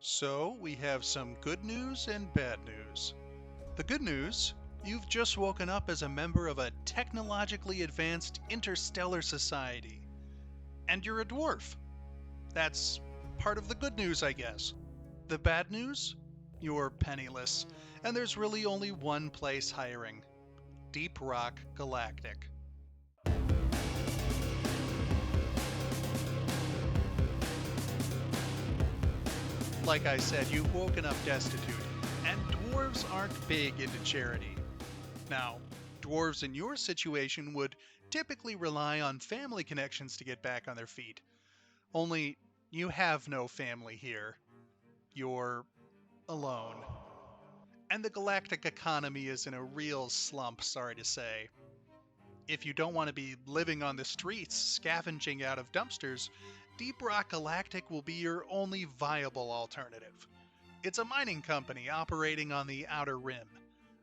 So, we have some good news and bad news. The good news, you've just woken up as a member of a technologically advanced interstellar society. And you're a dwarf. That's part of the good news, I guess. The bad news? You're penniless, and there's really only one place hiring: Deep Rock Galactic. Like I said, you've woken up destitute, and dwarves aren't big into charity. Now, dwarves in your situation would typically rely on family connections to get back on their feet. Only, you have no family here. You're alone. And the galactic economy is in a real slump, sorry to say. If you don't want to be living on the streets, scavenging out of dumpsters, Deep Rock Galactic will be your only viable alternative. It's a mining company operating on the Outer Rim.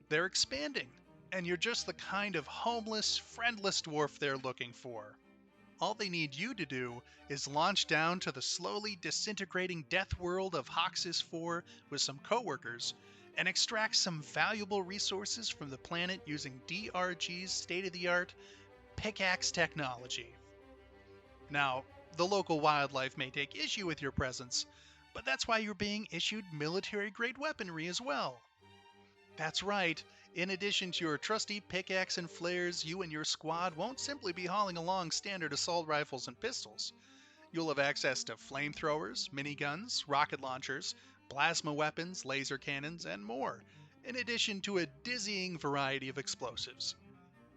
They're expanding, and you're just the kind of homeless, friendless dwarf they're looking for. All they need you to do is launch down to the slowly disintegrating death world of Hoxus 4 with some coworkers and extract some valuable resources from the planet using DRG's state-of-the-art pickaxe technology. Now, the local wildlife may take issue with your presence, but that's why you're being issued military-grade weaponry as well. That's right. In addition to your trusty pickaxe and flares, you and your squad won't simply be hauling along standard assault rifles and pistols. You'll have access to flamethrowers, miniguns, rocket launchers, plasma weapons, laser cannons, and more, in addition to a dizzying variety of explosives.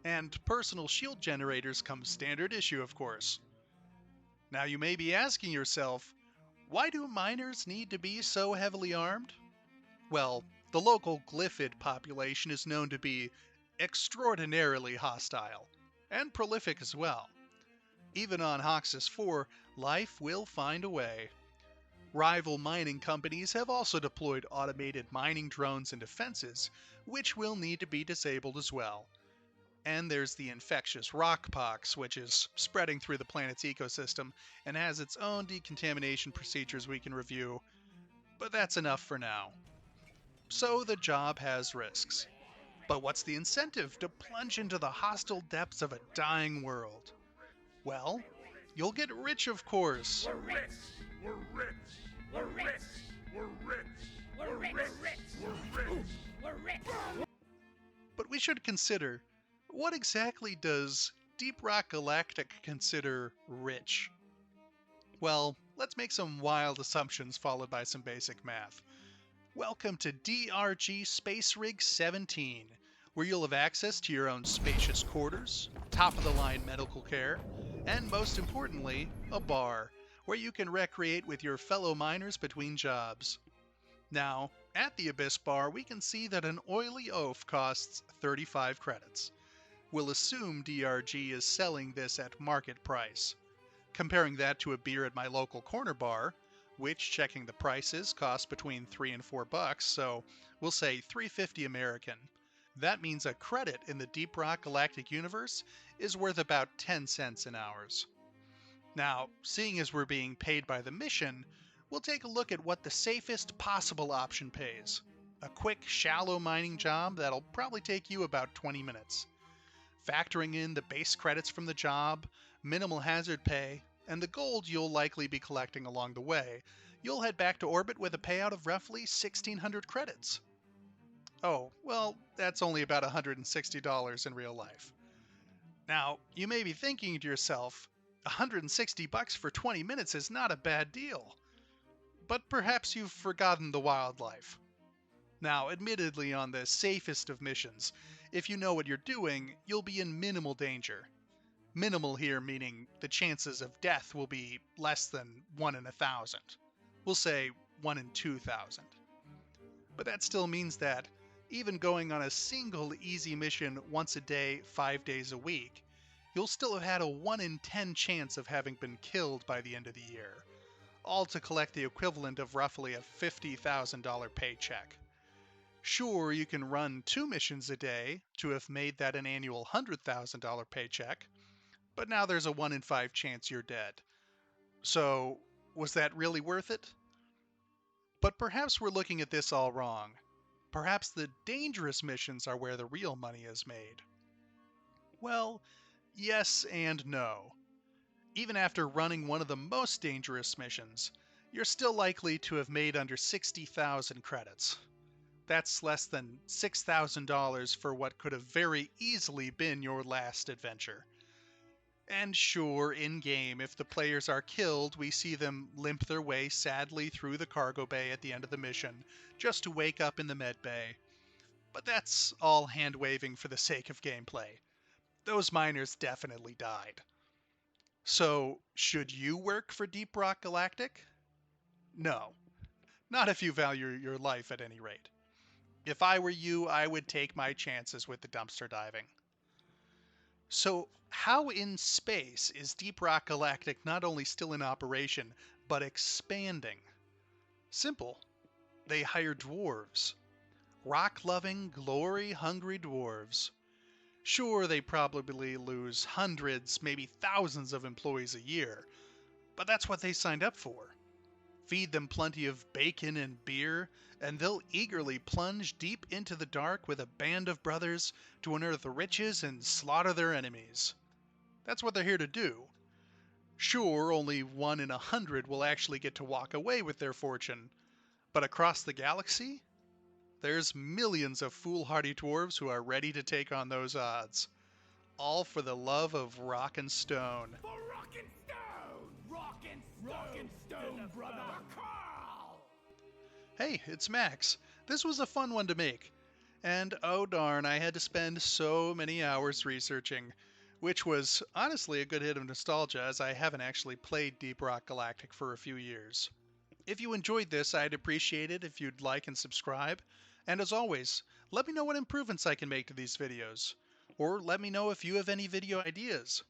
And personal shield generators come standard issue, of course. Now you may be asking yourself, why do miners need to be so heavily armed? Well, the local glyphid population is known to be extraordinarily hostile, and prolific as well. Even on Hoxus 4, life will find a way. Rival mining companies have also deployed automated mining drones and defenses, which will need to be disabled as well. And there's the infectious rockpox, which is spreading through the planet's ecosystem and has its own decontamination procedures we can review. But that's enough for now. So the job has risks. But what's the incentive to plunge into the hostile depths of a dying world? Well, you'll get rich, of course. We're rich. We're rich. We're rich. We're rich. We're rich. We're rich. We're rich. But we should consider, what exactly does Deep Rock Galactic consider rich? Well, let's make some wild assumptions followed by some basic math. Welcome to DRG Space Rig 17, where you'll have access to your own spacious quarters, top-of-the-line medical care, and most importantly, a bar, where you can recreate with your fellow miners between jobs. Now, at the Abyss Bar, we can see that an oily oaf costs 35 credits. We'll assume DRG is selling this at market price. Comparing that to a beer at my local corner bar, which, checking the prices, costs between $3 and $4, so we'll say $3.50 American. That means a credit in the Deep Rock Galactic universe is worth about 10 cents an hour. Now, seeing as we're being paid by the mission, we'll take a look at what the safest possible option pays. A quick, shallow mining job that'll probably take you about 20 minutes. Factoring in the base credits from the job, minimal hazard pay, and the gold you'll likely be collecting along the way, you'll head back to orbit with a payout of roughly 1,600 credits. Oh, well, that's only about $160 in real life. Now, you may be thinking to yourself, $160 for 20 minutes is not a bad deal. But perhaps you've forgotten the wildlife. Now, admittedly, on the safest of missions, if you know what you're doing, you'll be in minimal danger. Minimal here meaning the chances of death will be less than 1 in 1,000. We'll say 1 in 2,000. But that still means that, even going on a single easy mission once a day, 5 days a week, you'll still have had a 1 in 10 chance of having been killed by the end of the year, all to collect the equivalent of roughly a $50,000 paycheck. Sure, you can run 2 missions a day to have made that an annual $100,000 paycheck, but now there's a 1 in 5 chance you're dead. So, was that really worth it? But perhaps we're looking at this all wrong. Perhaps the dangerous missions are where the real money is made. Well, yes and no. Even after running one of the most dangerous missions, you're still likely to have made under 60,000 credits. That's less than $6,000 for what could have very easily been your last adventure. And sure, in game, if the players are killed, we see them limp their way sadly through the cargo bay at the end of the mission, just to wake up in the med bay. But that's all hand waving for the sake of gameplay. Those miners definitely died. So, should you work for Deep Rock Galactic? No. Not if you value your life at any rate. If I were you, I would take my chances with the dumpster diving. So, how in space is Deep Rock Galactic not only still in operation, but expanding? Simple. They hire dwarves. Rock loving, glory hungry dwarves. Sure, they probably lose hundreds, maybe thousands of employees a year, but that's what they signed up for. Feed them plenty of bacon and beer, and they'll eagerly plunge deep into the dark with a band of brothers to unearth riches and slaughter their enemies. That's what they're here to do. Sure, only 1 in 100 will actually get to walk away with their fortune, but across the galaxy, there's millions of foolhardy dwarves who are ready to take on those odds. All for the love of rock and stone. For rock and stone! Rock and stone, brother! Carl! Hey, it's Max. This was a fun one to make. And oh darn, I had to spend so many hours researching, which was honestly a good hit of nostalgia as I haven't actually played Deep Rock Galactic for a few years. If you enjoyed this, I'd appreciate it if you'd like and subscribe. And as always, let me know what improvements I can make to these videos. Or let me know if you have any video ideas.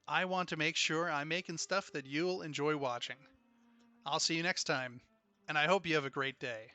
I want to make sure I'm making stuff that you'll enjoy watching. I'll see you next time, and I hope you have a great day.